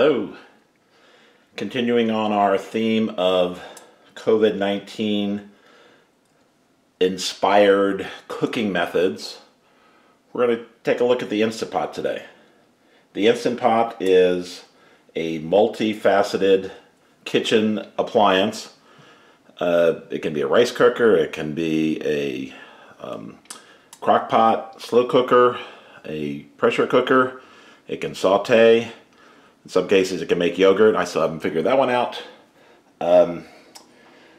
Hello. Continuing on our theme of COVID-19 inspired cooking methods, we're going to take a look at the Instant Pot today. The Instant Pot is a multifaceted kitchen appliance. It can be a rice cooker, it can be a crock pot, slow cooker, a pressure cooker. It can saute. In some cases it can make yogurt. I still haven't figured that one out.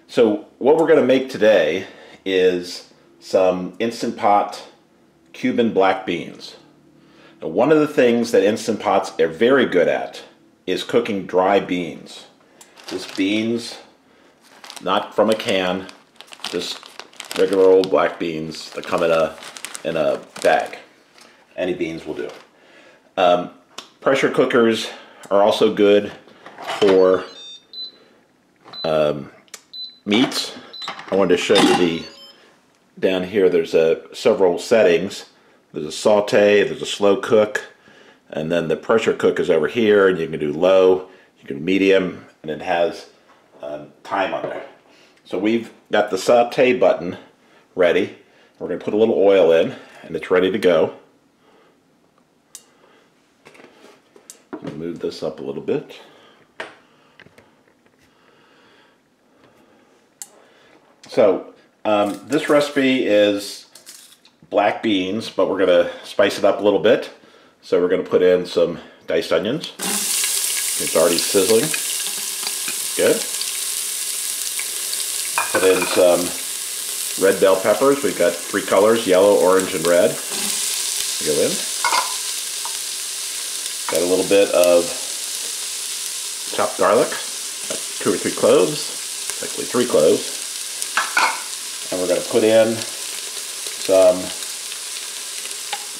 So what we're going to make today is some Instant Pot Cuban black beans. Now, one of the things that Instant Pots are very good at is cooking dry beans. Just beans, not from a can, just regular old black beans that come in a bag. Any beans will do. Pressure cookers are also good for meats. I wanted to show you down here there's several settings. There's a saute, there's a slow cook, and then the pressure cook is over here, and you can do low, you can do medium, and it has time on there. So we've got the saute button ready. We're going to put a little oil in, and it's ready to go. Move this up a little bit. So this recipe is black beans, but we're going to spice it up a little bit. So we're going to put in some diced onions. It's already sizzling. Good. Put in some red bell peppers. We've got 3 colors, yellow, orange, and red. Go in. Got a little bit of chopped garlic, 2 or 3 cloves, actually 3 cloves. And we're going to put in some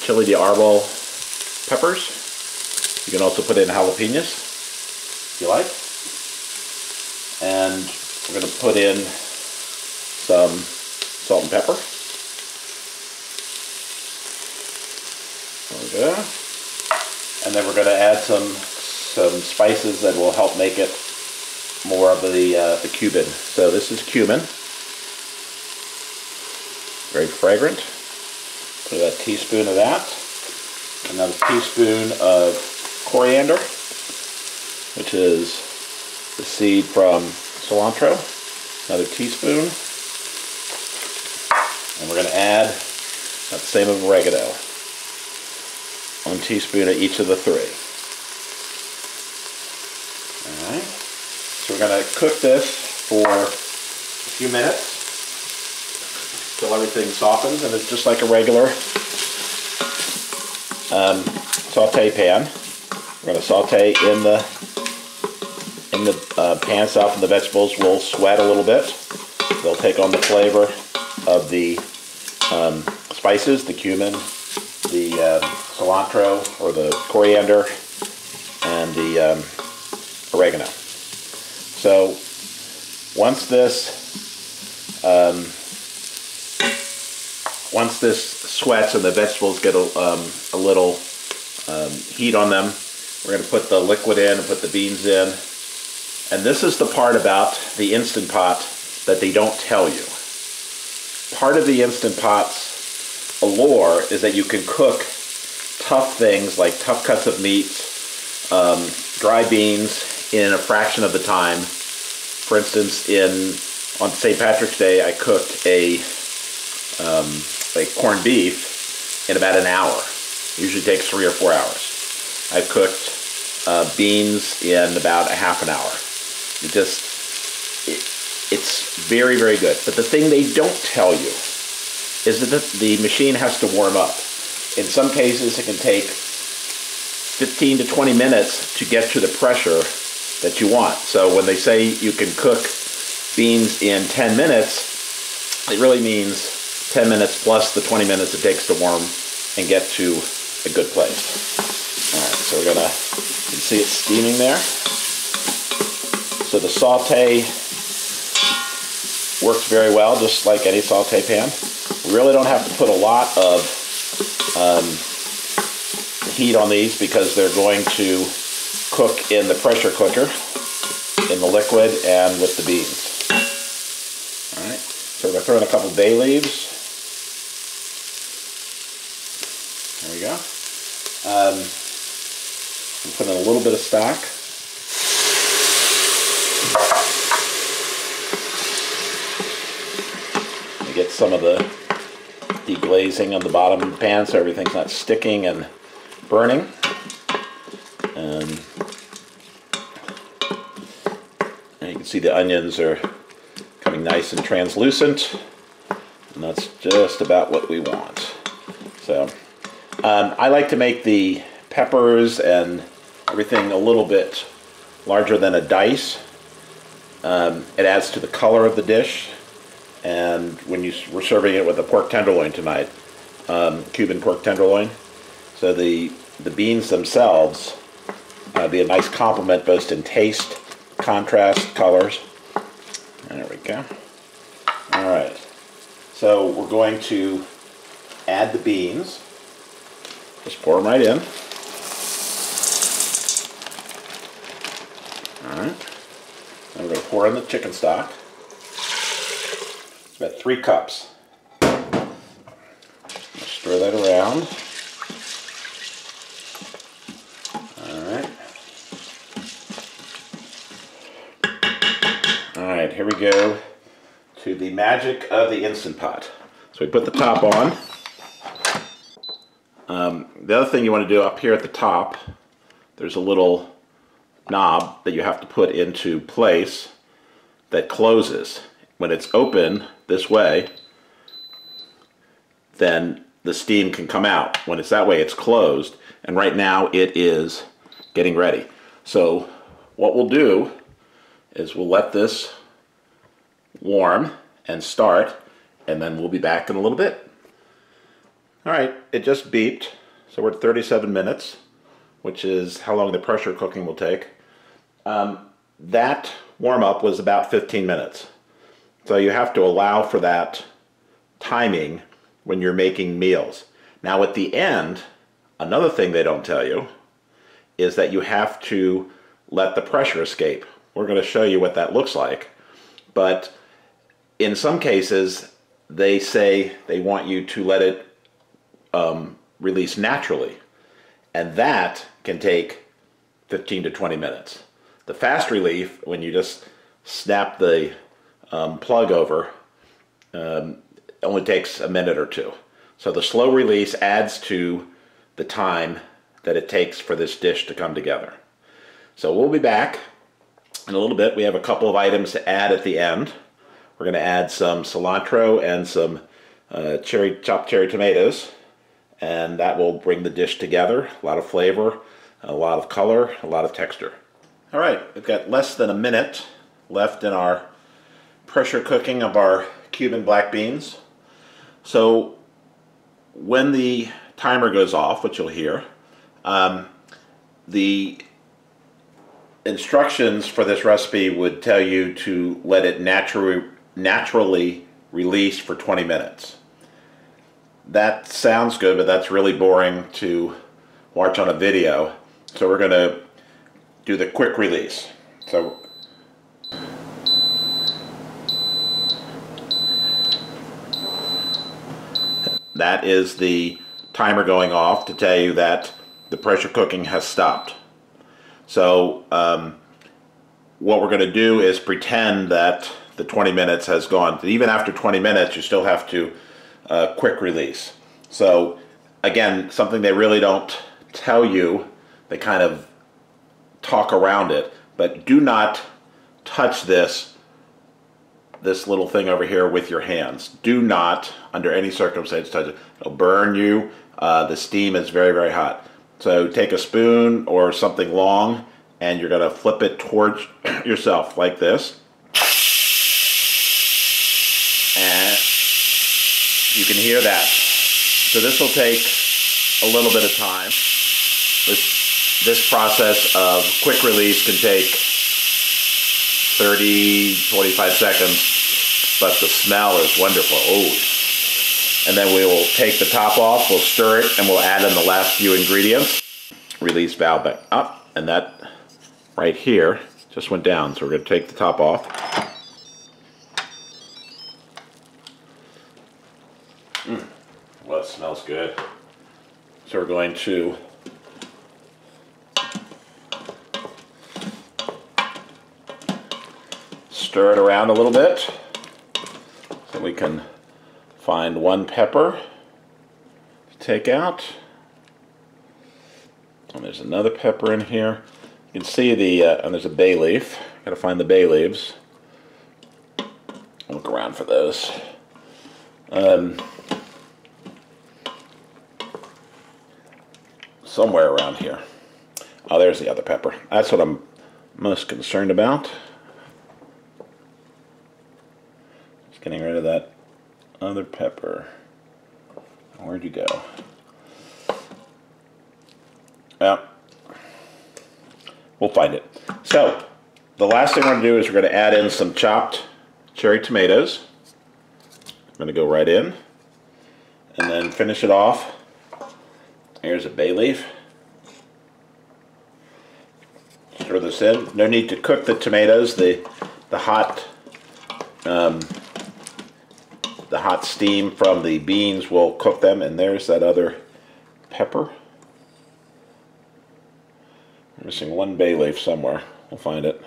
chili de árbol peppers. You can also put in jalapenos if you like. And we're going to put in some salt and pepper. There we go. And then we're going to add some spices that will help make it more of the Cuban. So this is cumin, very fragrant. Put a teaspoon of that. Another teaspoon of coriander, which is the seed from cilantro. Another teaspoon. And we're going to add about the same of oregano. 1 teaspoon of each of the 3. Alright, so we're going to cook this for a few minutes until everything softens, and it's just like a regular saute pan. We're going to saute in the pan itself, and the vegetables will sweat a little bit. They'll take on the flavor of the spices, the cumin, the cilantro or the coriander, and the oregano. So once this sweats and the vegetables get a little heat on them, we're going to put the liquid in and put the beans in. And this is the part about the Instant Pot that they don't tell you. Part of the Instant Pot's allure is that you can cook tough things like tough cuts of meat, dry beans in a fraction of the time. For instance, on St. Patrick's Day, I cooked a corned beef in about an hour. Usually takes 3 or 4 hours. I cooked beans in about a half an hour. It's very, very good. But the thing they don't tell you is that the machine has to warm up. In some cases, it can take 15 to 20 minutes to get to the pressure that you want. So when they say you can cook beans in 10 minutes, it really means 10 minutes plus the 20 minutes it takes to warm and get to a good place. All right, so you can see it steaming there. So the saute works very well, just like any saute pan. We really don't have to put a lot of heat on these because they're going to cook in the pressure cooker, in the liquid and with the beans. All right, so we're going to throw in a couple bay leaves. There we go. And put in a little bit of stock. You get some of the deglazing on the bottom of the pan so everything's not sticking and burning. And you can see the onions are coming nice and translucent, and that's just about what we want. So I like to make the peppers and everything a little bit larger than a dice. It adds to the color of the dish, and when we're serving it with a pork tenderloin tonight, Cuban pork tenderloin, so the beans themselves be a nice complement both in taste, contrast, colors. There we go. All right, so we're going to add the beans. Just pour them right in. All right, and we're going to pour in the chicken stock. It's about 3 cups. Stir that around. Alright, here we go to the magic of the Instant Pot. So we put the top on. The other thing you want to do up here at the top, there's a little knob that you have to put into place that closes. When it's open this way, then the steam can come out. When it's that way, it's closed, and right now it is getting ready. So what we'll do is we'll let this warm and start, and then we'll be back in a little bit. All right, it just beeped, so we're at 37 minutes, which is how long the pressure cooking will take. That warm-up was about 15 minutes. So you have to allow for that timing when you're making meals. Now at the end, another thing they don't tell you is that you have to let the pressure escape. We're going to show you what that looks like. But in some cases, they say they want you to let it release naturally. And that can take 15 to 20 minutes. The fast relief, when you just snap the plug over, only takes a minute or two. So the slow release adds to the time that it takes for this dish to come together. So we'll be back in a little bit. We have a couple of items to add at the end. We're going to add some cilantro and some chopped cherry tomatoes, and that will bring the dish together. A lot of flavor, a lot of color, a lot of texture. All right, we've got less than a minute left in our pressure cooking of our Cuban black beans. So when the timer goes off, which you'll hear, the instructions for this recipe would tell you to let it naturally release for 20 minutes. That sounds good, but that's really boring to watch on a video. So we're going to do the quick release. So that is the timer going off to tell you that the pressure cooking has stopped. So what we're going to do is pretend that the 20 minutes has gone. Even after 20 minutes, you still have to quick release. So again, something they really don't tell you, they kind of talk around it, but do not touch this little thing over here with your hands. Do not, under any circumstance, touch it. It'll burn you. The steam is very, very hot. So take a spoon or something long, and you're going to flip it towards yourself like this. And you can hear that. So this will take a little bit of time. This process of quick release can take 30, 25 seconds, but the smell is wonderful. Oh. And then we will take the top off, we'll stir it, and we'll add in the last few ingredients. Release valve back up, and that right here just went down, so we're going to take the top off. Well, it smells good. So we're going to stir it around a little bit so we can find one pepper to take out. And there's another pepper in here. You can see the, and there's a bay leaf. Gotta find the bay leaves. Look around for those. Somewhere around here. Oh, there's the other pepper. That's what I'm most concerned about. Just getting rid of that other pepper. Where'd you go? Well, we'll find it. So, the last thing we're going to do is we're going to add in some chopped cherry tomatoes. I'm going to go right in and then finish it off. Here's a bay leaf. Stir this in. No need to cook the tomatoes. The hot steam from the beans will cook them. And there's that other pepper. I'm missing one bay leaf somewhere. We'll find it.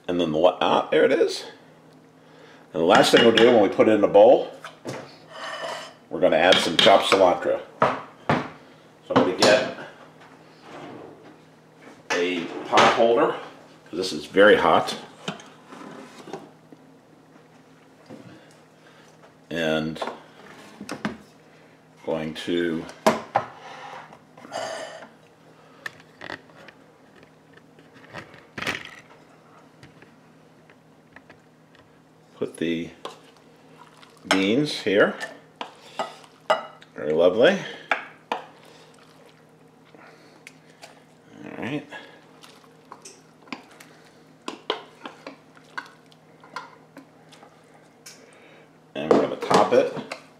And then there it is. And the last thing we'll do when we put it in a bowl, we're going to add some chopped cilantro. So I'm going to get a pot holder, because this is very hot. And going to put the beans here. Very lovely. All right. And we're going to top it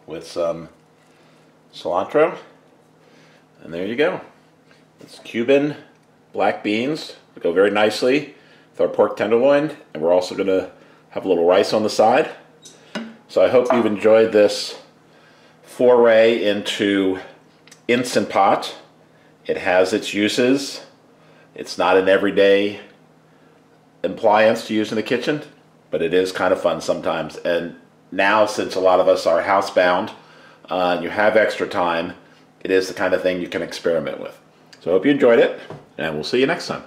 with some cilantro. And there you go. It's Cuban black beans. They go very nicely with our pork tenderloin. And we're also going to have a little rice on the side. So I hope you've enjoyed this foray into Instant Pot. It has its uses. It's not an everyday appliance to use in the kitchen, but it is kind of fun sometimes. And now, since a lot of us are housebound and you have extra time, it is the kind of thing you can experiment with. So I hope you enjoyed it, and we'll see you next time.